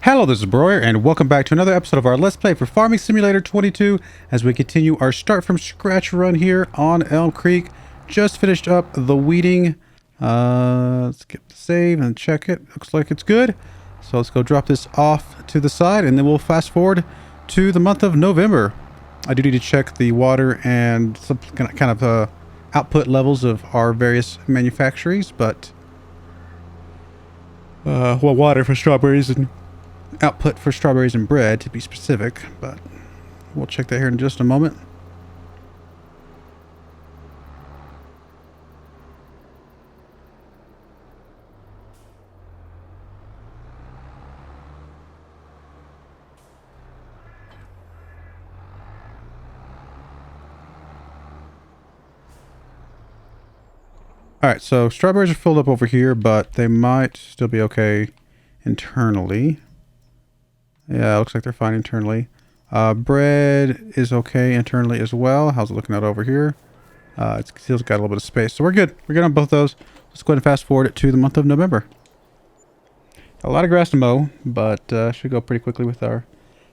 Hello, this is Broyar, and welcome back to another episode of our Let's Play for Farming Simulator 22 as we continue our start from scratch run here on Elmcreek. Just finished up the weeding. Let's get the save and check it. Looks like it's good. So let's go drop this off to the side, and then we'll fast forward to the month of November. I do need to check the water and some kind of output levels of our various manufactories, but well, water for strawberries and output for strawberries and bread to be specific, but we'll check that here in just a moment. Alright, so strawberries are filled up over here, but they might still be okay internally. Yeah, it looks like they're fine internally. Bread is okay internally as well. How's it looking out over here? It's still got a little bit of space, so we're good. We're good on both those. Let's go ahead and fast forward it to the month of November. A lot of grass to mow, but should go pretty quickly with our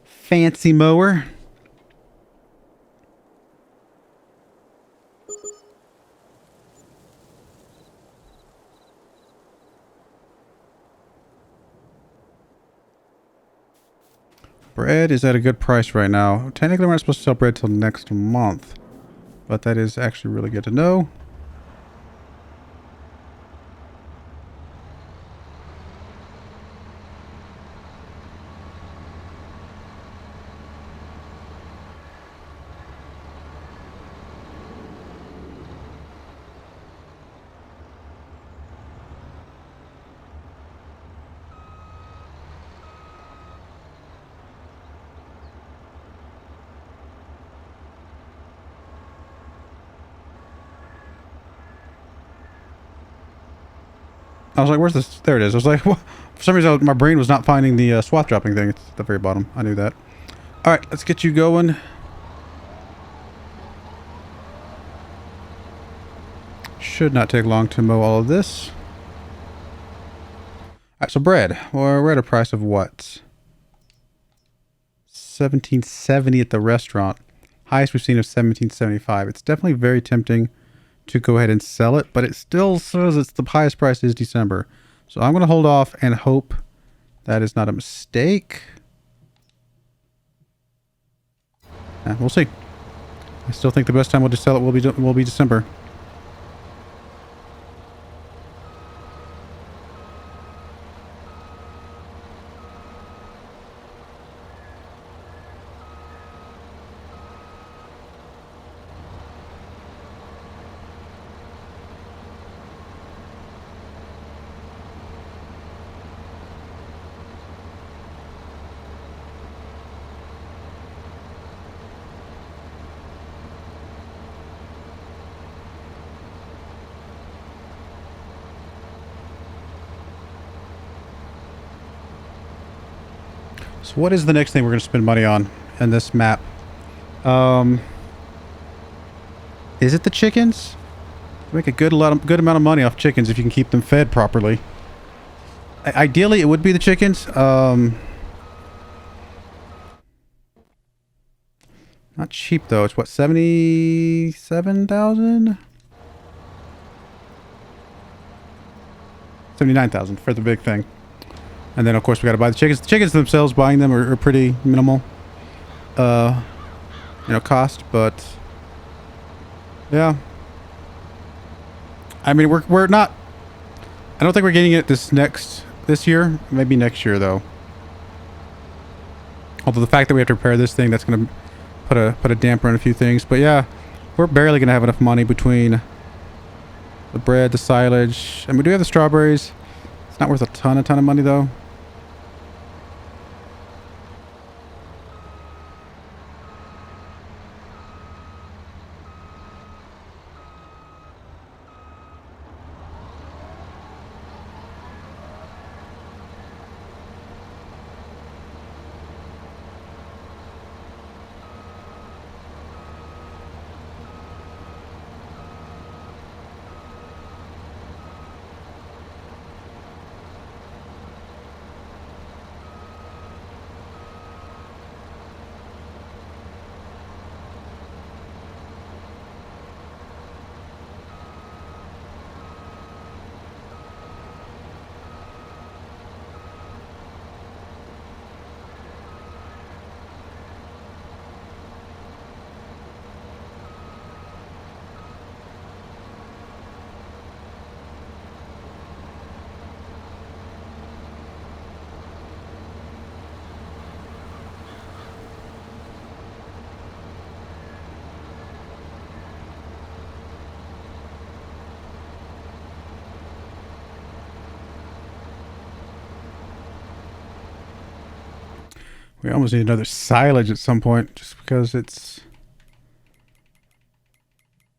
fancy mower. Bread is at a good price right now. Technically, we're not supposed to sell bread till next month, but that is actually really good to know. I was like, where's this? There it is. I was like, what? For some reason, my brain was not finding the swath dropping thing. It's at the very bottom. I knew that. All right, let's get you going. Should not take long to mow all of this. All right, so bread. Well, we're at a price of what? $17.70 at the restaurant. Highest we've seen is $17.75. It's definitely very tempting to go ahead and sell it, but it still says it's the highest price is December. So I'm going to hold off and hope that is not a mistake. We'll see. I still think the best time we'll just sell it will be December. So what is the next thing we're going to spend money on in this map? Is it the chickens? Make a good amount of money off chickens if you can keep them fed properly. Ideally, it would be the chickens. Not cheap though. It's what, 77,000? 79,000 for the big thing. And then, of course, we got to buy the chickens. The chickens themselves, buying them are pretty minimal, cost. But yeah, I mean, we're not. I don't think we're getting it this year. Maybe next year, though. Although the fact that we have to repair this thing, that's going to put a damper on a few things. But yeah, we're barely going to have enough money between the bread, the silage, and we do have the strawberries. It's not worth a ton of money, though. We almost need another silage at some point, just because it's...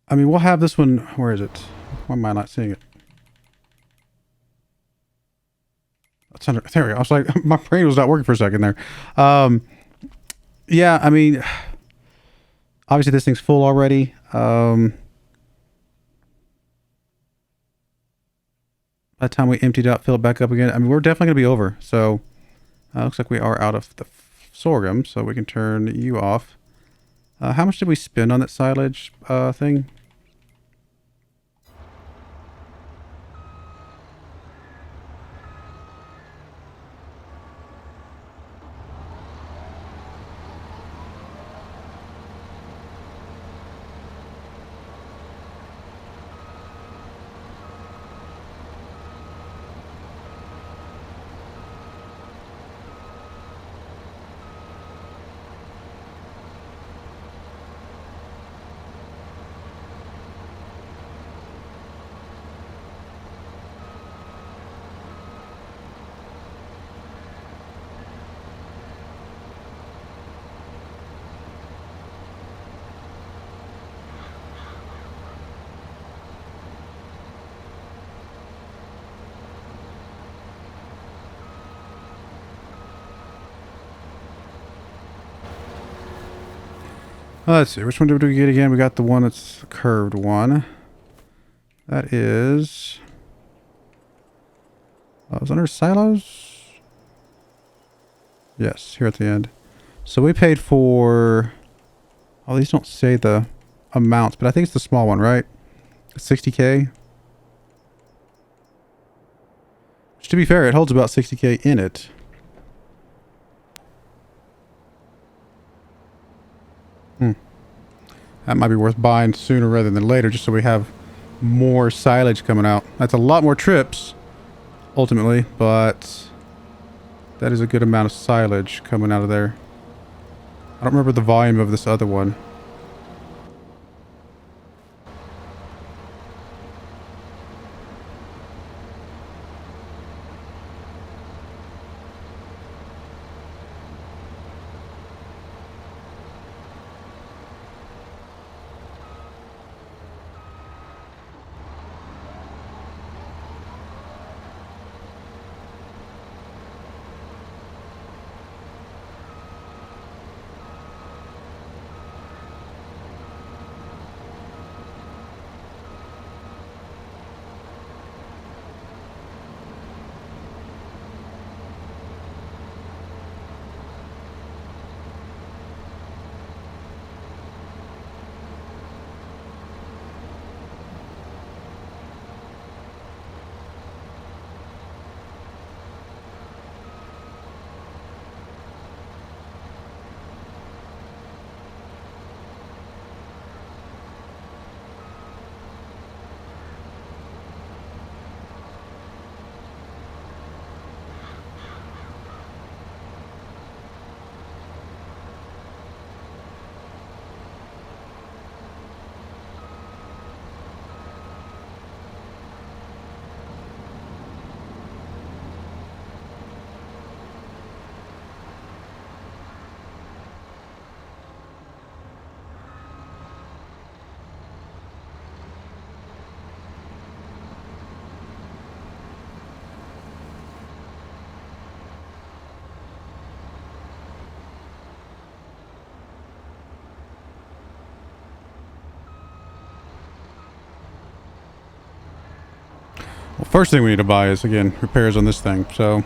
I mean, we'll have this one... Where is it? Why am I not seeing it? It's under... There we go. I was like, my brain was not working for a second there. Yeah, I mean... Obviously, this thing's full already. By the time we emptied out, fill it back up again. I mean, we're definitely going to be over. So, looks like we are out of the sorghum, so we can turn you off. How much did we spend on that silage thing? Let's see, which one did we get again? We got the one that's the curved one. That is... was under silos? Yes, here at the end. So we paid for... Oh, these don't say the amounts, but I think it's the small one, right? 60K? Which, to be fair, it holds about 60K in it. That might be worth buying sooner rather than later, just so we have more silage coming out. That's a lot more trips, ultimately, but that is a good amount of silage coming out of there. I don't remember the volume of this other one. Well, first thing we need to buy is, again, repairs on this thing. So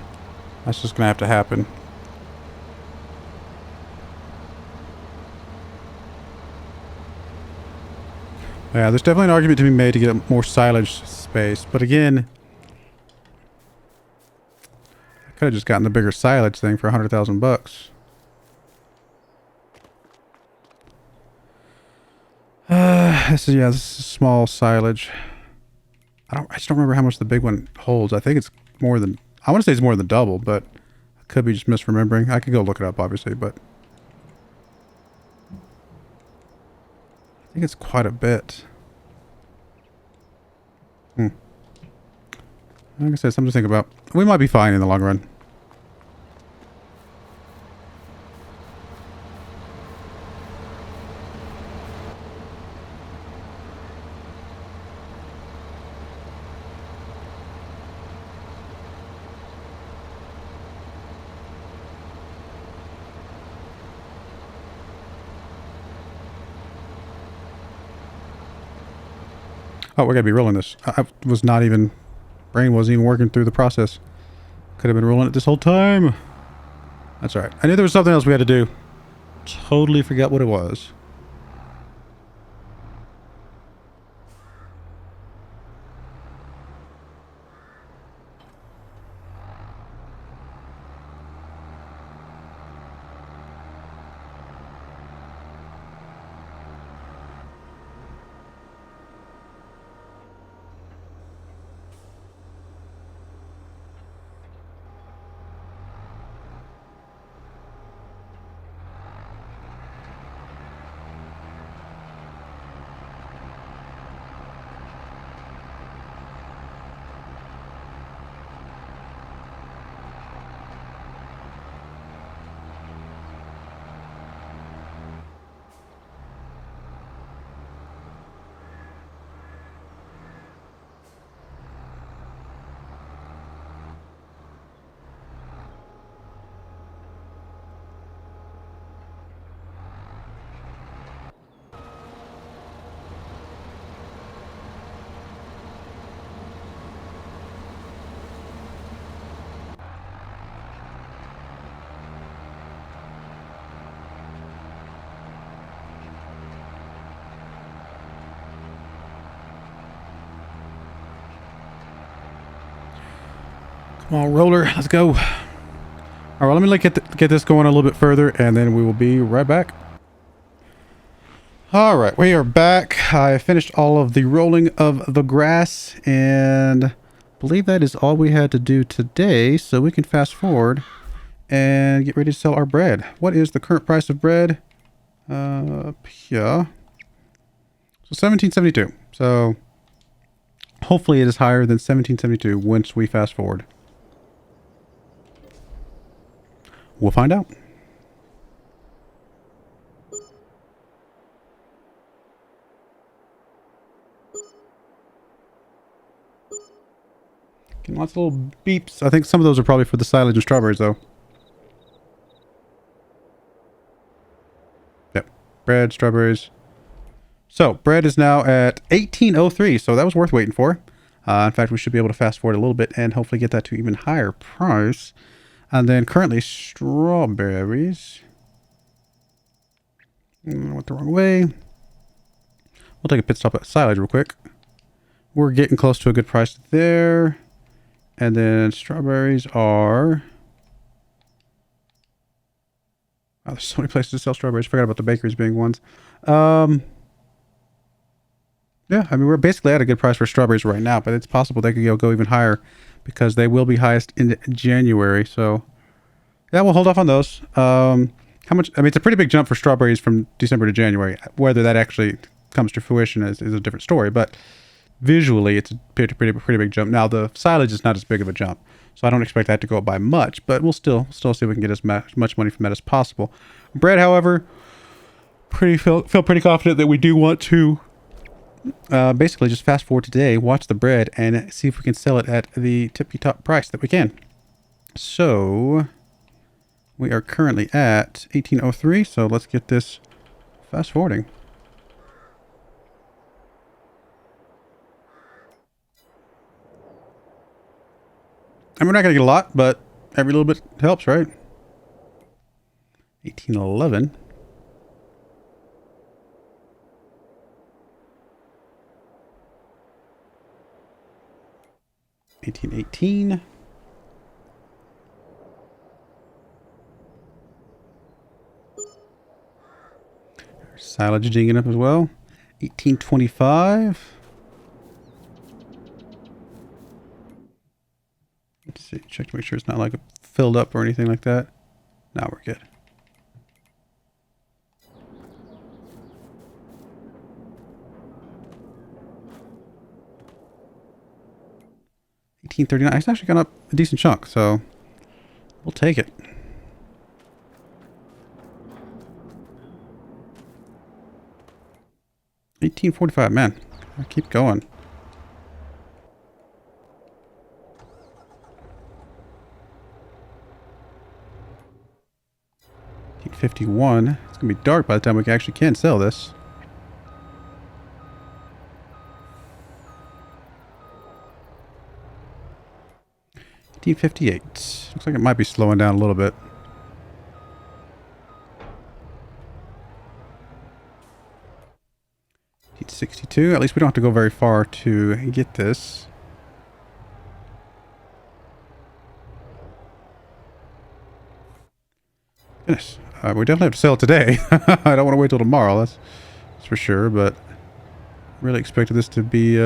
that's just going to have to happen. Yeah, there's definitely an argument to be made to get more silage space. But again, I could have just gotten the bigger silage thing for 100,000 bucks. This is small silage. I just don't remember how much the big one holds. I think it's more than, I want to say it's more than double, but I could be just misremembering. I could go look it up, obviously, but I think it's quite a bit. Like I said, something to think about. We might be fine in the long run. Oh, we're gonna be rolling this. I was not even... Brain wasn't even working through the process. Could have been rolling it this whole time. That's alright. I knew there was something else we had to do. Totally forgot what it was. Come on, roller. Let's go. All right, well, let me get this going a little bit further, and then we will be right back. All right, we are back. I finished all of the rolling of the grass, and I believe that is all we had to do today. So we can fast forward and get ready to sell our bread. What is the current price of bread? Yeah. So 17.72. So hopefully it is higher than 17.72 once we fast forward. We'll find out. Getting lots of little beeps. I think some of those are probably for the silage and strawberries, though. Yep. Bread, strawberries. So, bread is now at 18.03, so that was worth waiting for. In fact, we should be able to fast forward a little bit and hopefully get that to even higher price. And then currently strawberries. Went the wrong way. We'll take a pit stop at silage real quick. We're getting close to a good price there. And then strawberries are... Oh, there's so many places to sell strawberries. I forgot about the bakeries being ones. Yeah, I mean, we're basically at a good price for strawberries right now, but it's possible they could go even higher because they will be highest in January. So, yeah, we'll hold off on those. How much? I mean, it's a pretty big jump for strawberries from December to January. Whether that actually comes to fruition is a different story, but visually, it's a pretty big jump. Now, the silage is not as big of a jump, so I don't expect that to go up by much, but we'll still see if we can get as much money from that as possible. Bread, however, feel pretty confident that we do want to basically just fast forward today, watch the bread, and see if we can sell it at the tippy-top price that we can. So, we are currently at 18.03, so let's get this fast forwarding. And we're not going to get a lot, but every little bit helps, right? 18.11. 18.18. Silage dinging up as well. 18.25. Let's see. Check to make sure it's not like filled up or anything like that. Now we're good. $18.39. It's actually gone up a decent chunk, so we'll take it. $18.45. Man, I keep going. $18.51. It's gonna be dark by the time we actually can sell this. 1858. Looks like it might be slowing down a little bit. 1862. At least we don't have to go very far to get this. Goodness. We definitely have to sell it today. I don't want to wait till tomorrow, that's for sure, but really expected this to be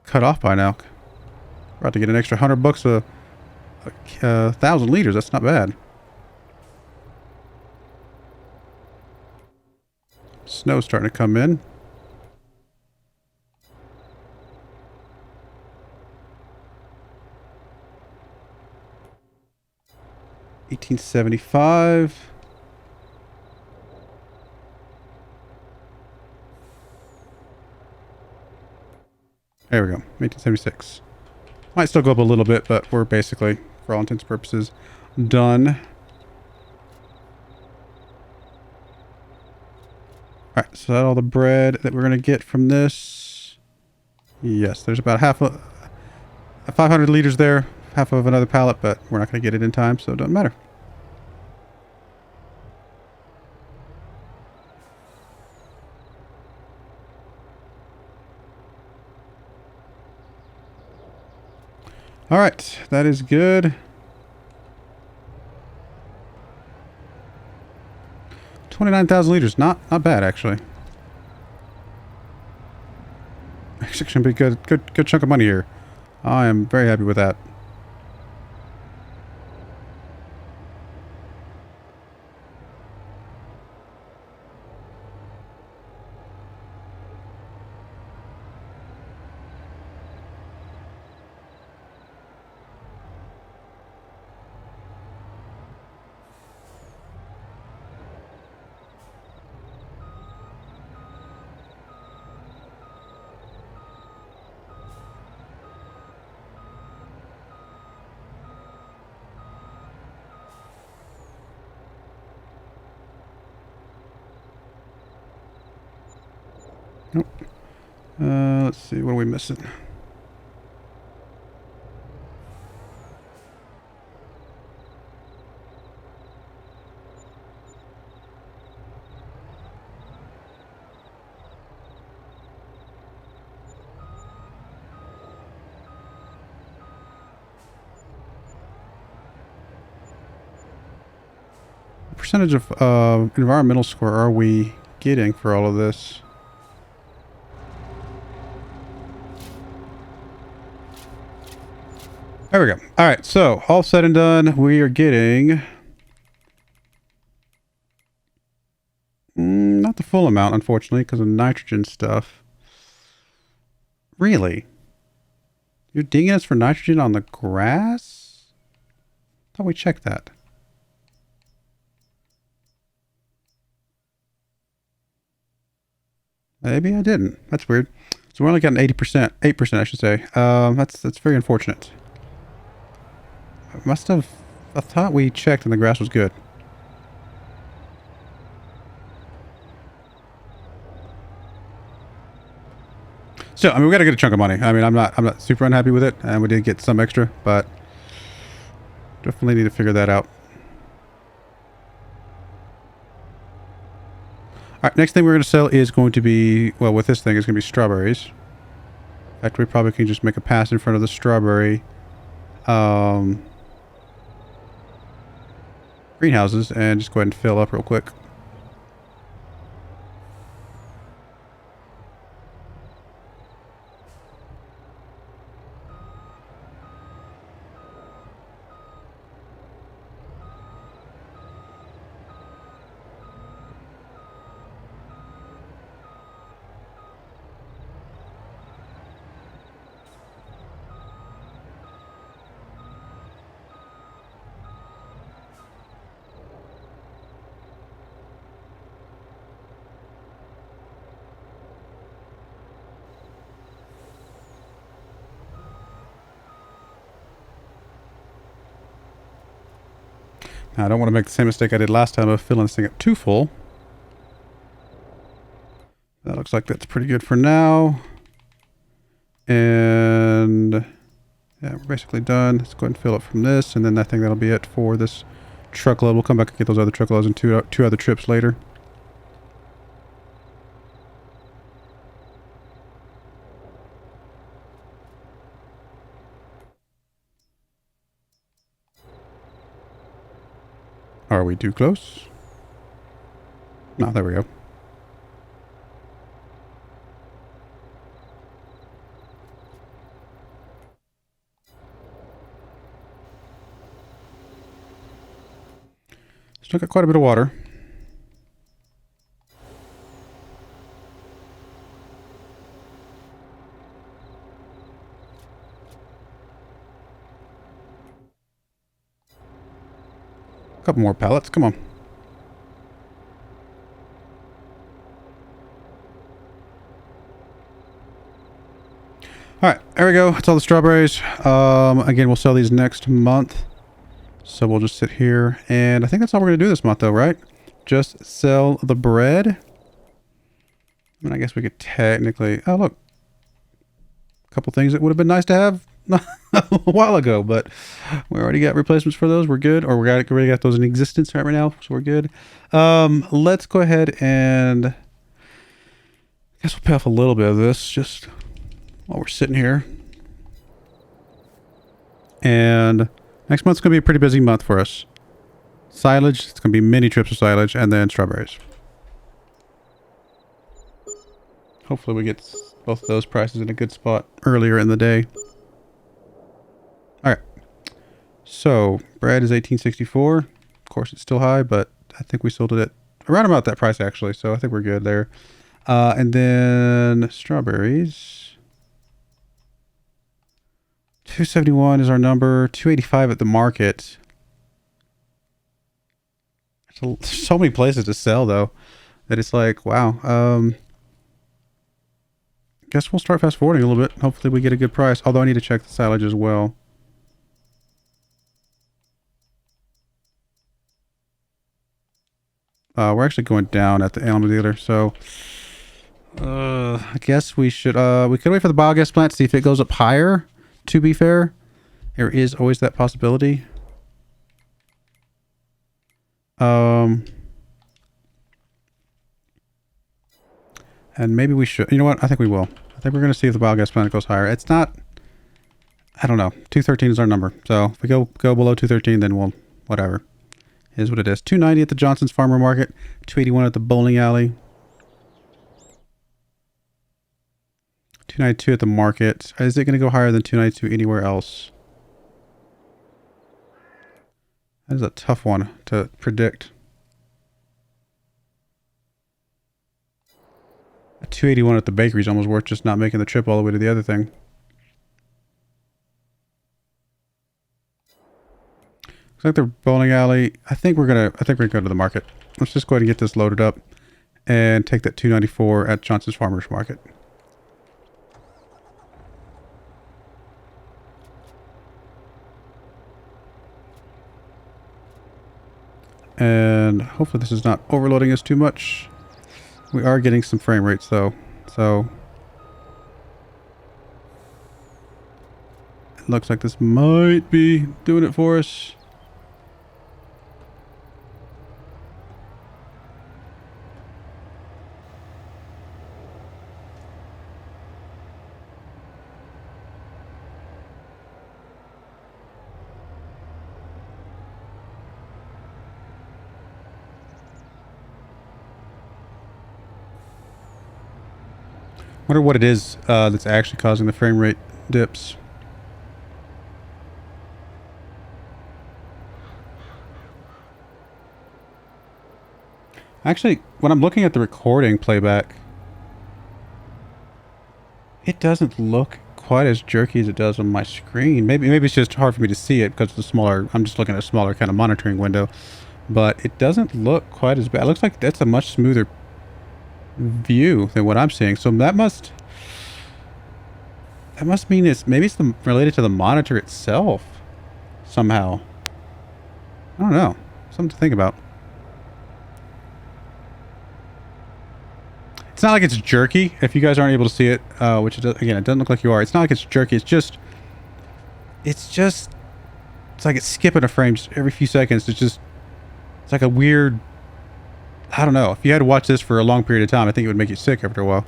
cut off by now. About to get an extra $100 a 1,000 liters. That's not bad. Snow's starting to come in. $18.75. There we go. 1876. Might still go up a little bit, but we're basically, for all intents and purposes, done. Alright, so that's all the bread that we're going to get from this. Yes, there's about half a 500 liters there. Half of another pallet, but we're not going to get it in time, so it doesn't matter. All right, that is good. 29,000 liters, not bad actually. Actually, gonna be good chunk of money here. I am very happy with that. Nope. Let's see, what are we missing? What percentage of environmental score are we getting for all of this? There we go. All right, so all said and done, we are getting not the full amount, unfortunately, because of nitrogen stuff. Really? You're dinging us for nitrogen on the grass? I thought we checked that. Maybe I didn't. That's weird. So we're only getting 80%, 8% I should say. That's very unfortunate. Must have... I thought we checked and the grass was good. So, I mean, we got to get a chunk of money. I mean, I'm not super unhappy with it, and we did get some extra, but definitely need to figure that out. All right, next thing we're going to sell is going to be, well, with this thing, it's going to be strawberries. In fact, we probably can just make a pass in front of the strawberry greenhouses and just go ahead and fill up real quick. Now, I don't want to make the same mistake I did last time of filling this thing up too full. That looks like that's pretty good for now. And Yeah, we're basically done. Let's go ahead and fill it from this, and then I think that'll be it for this truckload. We'll come back and get those other truckloads in two other trips later. Are we too close? No, there we go. Still got quite a bit of water. A couple more pallets, come on. Alright, there we go. That's all the strawberries. Again, we'll sell these next month. So we'll just sit here. And I think that's all we're going to do this month, though, right? Just sell the bread. I mean, I guess we could technically... Oh, look. A couple things that would have been nice to have a while ago. But we already got replacements for those. We're good. Or we already got those in existence right now. So we're good. Let's go ahead and... I guess we'll pay off a little bit of this. Just... while we're sitting here. And next month's going to be a pretty busy month for us. Silage, it's going to be many trips of silage, and then strawberries. Hopefully we get both of those prices in a good spot earlier in the day. Alright. So, bread is $18.64. Of course, it's still high, but I think we sold it at around about that price, actually. So, I think we're good there. And then strawberries... $271 is our number. $285 at the market. There's so many places to sell, though, that it's like, wow. Guess we'll start fast forwarding a little bit. Hopefully we get a good price. Although I need to check the silage as well. We're actually going down at the Elm dealer, so... I guess we should... we could wait for the biogas plant to see if it goes up higher. To be fair, there is always that possibility. And maybe we should. You know what? I think we will. I think we're going to see if the biogas plant goes higher. It's not... I don't know. 213 is our number. So if we go below 213, then we'll... whatever. It is what it is. 290 at the Johnson's Farmer Market. 281 at the bowling alley. 292 at the market. Is it going to go higher than 292 anywhere else? That is a tough one to predict. A 281 at the bakery is almost worth just not making the trip all the way to the other thing. Looks like the bowling alley. I think we're gonna go to the market. Let's just go ahead and get this loaded up and take that 294 at Johnson's Farmers Market. And hopefully this is not overloading us too much. We are getting some frame rates though. So it looks like this might be doing it for us. Wonder what it is that's actually causing the frame rate dips. Actually, when I'm looking at the recording playback, it doesn't look quite as jerky as it does on my screen. Maybe it's just hard for me to see it because the smaller. I'm just looking at a smaller kind of monitoring window, but it doesn't look quite as bad. It looks like that's a much smoother view than what I'm seeing. So that must mean maybe it's related to the monitor itself somehow. I don't know. Something to think about. It's not like it's jerky. If you guys aren't able to see it, which it does, again, it doesn't look like you are. It's not like it's jerky. It's just it's just, it's like it's skipping a frame just every few seconds. It's like a weird, I don't know. If you had to watch this for a long period of time, I think it would make you sick after a while.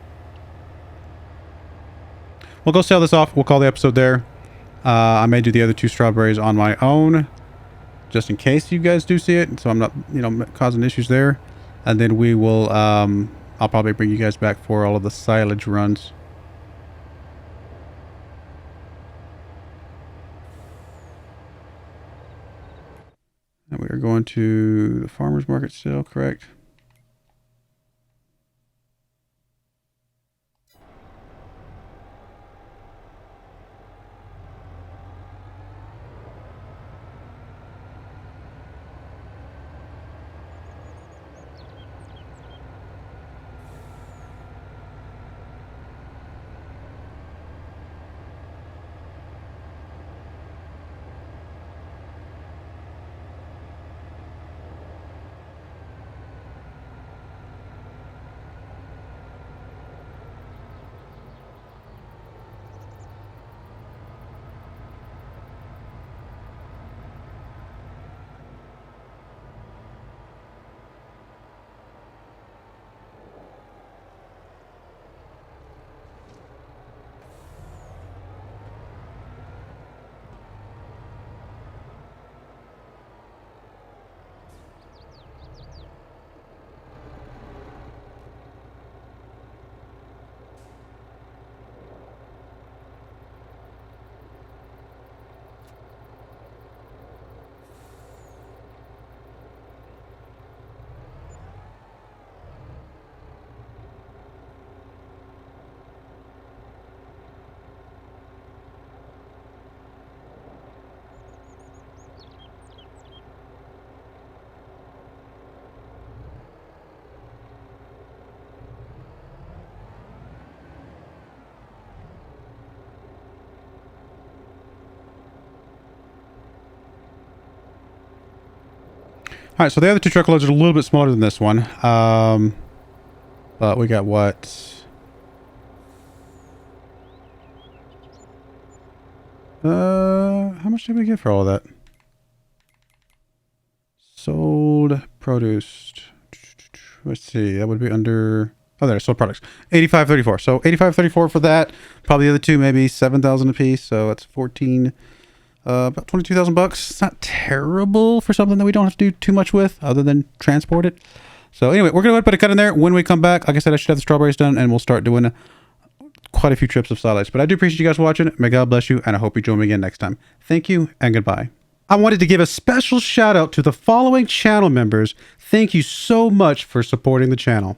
We'll go sell this off. We'll call the episode there. I may do the other 2 strawberries on my own, just in case you guys do see it, so I'm not, you know, causing issues there. And then we will, I'll probably bring you guys back for all of the silage runs. And we are going to the farmer's market still, correct? All right, so the other 2 truckloads are a little bit smaller than this one. But we got what? How much did we get for all of that? Sold, produced. Let's see, that would be under, oh, there, sold products. 85.34. So 85.34 for that. Probably the other 2, maybe 7,000 a piece. So that's 14. About 22,000 bucks. It's not terrible for something that we don't have to do too much with other than transport it. So anyway, we're going to put a cut in there. When we come back, like I said, I should have the strawberries done and we'll start doing quite a few trips of silage. But I do appreciate you guys watching. May God bless you, and I hope you join me again next time. Thank you and goodbye. I wanted to give a special shout out to the following channel members. Thank you so much for supporting the channel.